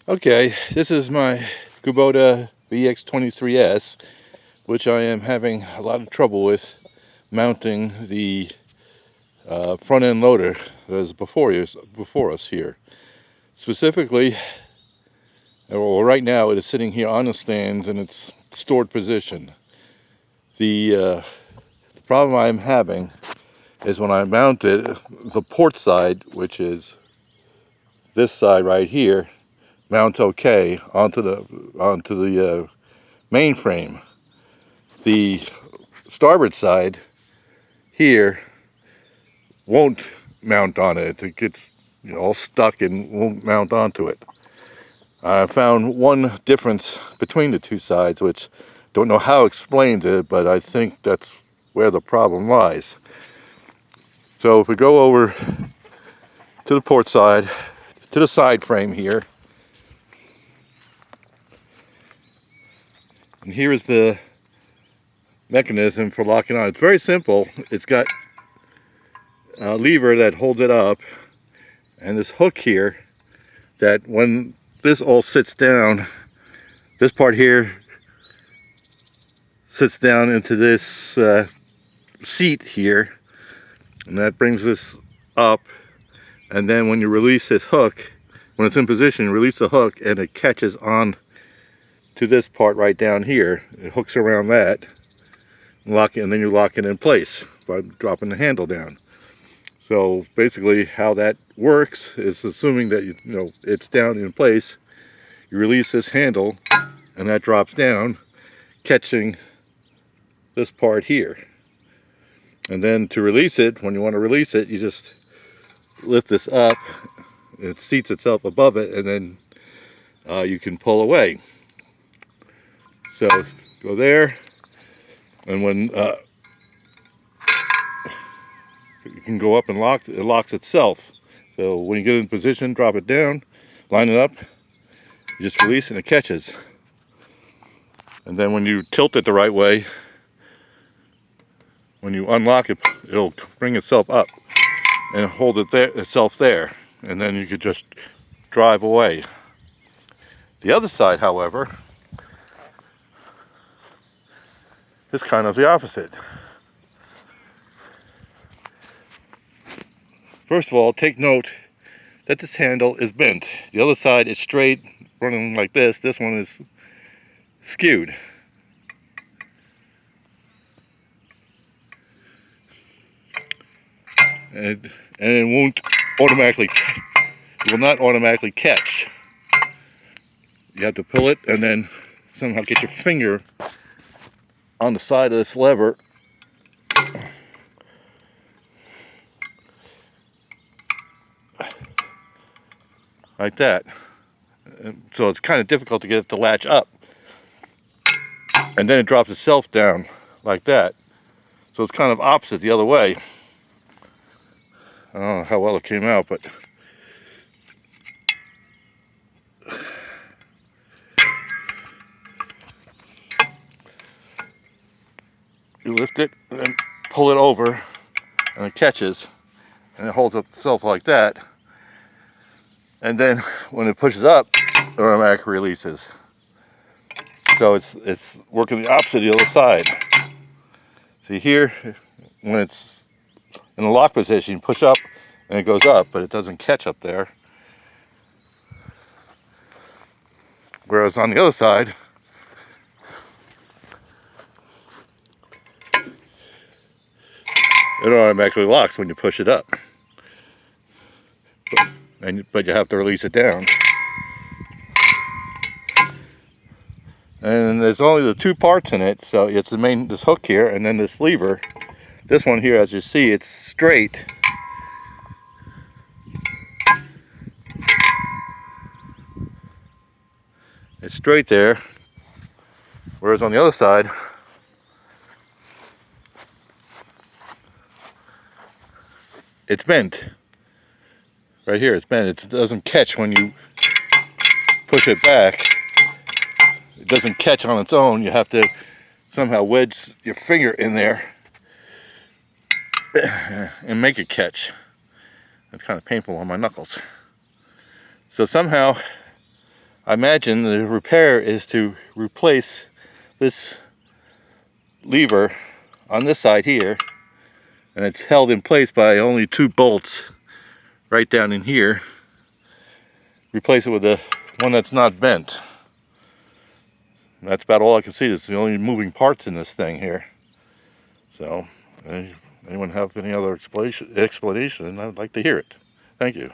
Okay, this is my Kubota BX23s, which I am having a lot of trouble with mounting the front end loader that is before us here. Specifically, well, right now it is sitting here on the stands in its stored position. The problem I'm having is when I mount it, the port side, which is this side right here, mounts okay onto the main frame. The starboard side here won't mount on it. It gets all stuck and won't mount onto it. I found one difference between the two sides, which don't know how explains it, but I think that's where the problem lies. So if we go over to the port side, to the side frame here, and here is the mechanism for locking on. It's very simple. It's got a lever that holds it up, and this hook here that when this all sits down, this part here sits down into this seat here, and that brings this up, and then when you release this hook, when it's in position, you release the hook and it catches on to this part right down here. It hooks around that, and then you lock it in place by dropping the handle down. So basically how that works is, assuming that it's down in place, you release this handle and that drops down, catching this part here. And then to release it, when you want to release it, you just lift this up, it seats itself above it, and then you can pull away. So go there, and when you can go up and lock, it locks itself. So when you get in position, drop it down, line it up, you just release and it catches. And then when you tilt it the right way, when you unlock it, it'll bring itself up and hold itself there, and then you could just drive away. The other side, however, is kind of the opposite. First of all, take note that this handle is bent. The other side is straight, running like this. This one is skewed. And it won't automatically, it will not automatically catch. You have to pull it and then somehow get your finger on the side of this lever like that. So it's kind of difficult to get it to latch up, and then it drops itself down like that. So it's kind of opposite the other way. I don't know how well it came out, but you lift it and then pull it over and it catches, and it holds up itself like that, and then when it pushes up, it automatically releases. So it's working the opposite of the other side. See here, when it's in the lock position, you push up and it goes up, but it doesn't catch up there. Whereas on the other side, it automatically locks when you push it up. But you have to release it down. And there's only the two parts in it, so it's this hook here and then this lever. This one here, as you see, it's straight. It's straight there, whereas on the other side, it's bent. Right here, it's bent. It doesn't catch when you push it back. It doesn't catch on its own. You have to somehow wedge your finger in there and make it catch. It's kind of painful on my knuckles. So somehow I imagine the repair is to replace this lever on this side here, and it's held in place by only 2 bolts right down in here. Replace it with the one that's not bent. And that's about all I can see. It's the only moving parts in this thing here. So, anyone have any other explanation? I'd like to hear it. Thank you.